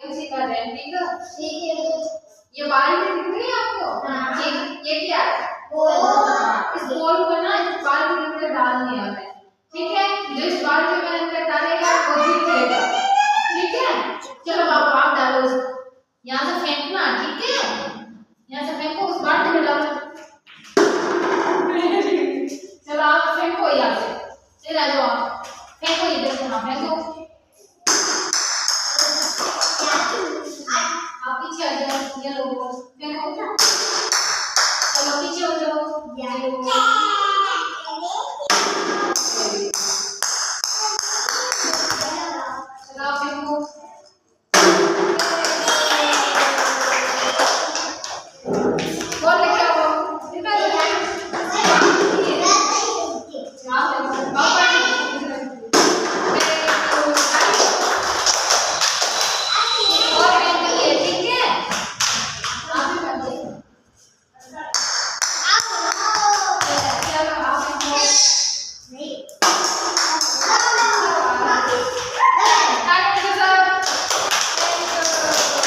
उसी का रैंक ठीक है। ये बाल्टी दिख रही है आपको? ये क्या है? इस बॉल को ना इस बाल्टी के अंदर डालनी है हमें, ठीक है। जो इस बाल्टी में अंदर डालेगा वो जीतेगा, ठीक है। चलो बाबू आप डालो इसको, यहाँ से फेंकना, ठीक है। यहाँ से फेंको, उस बाल्टी में डालो। चलो आप फेंको यहाँ से, चला जाओ आप फेंको, इधर से हाँ फेंको। आप पीछे आ जाओ, ये लो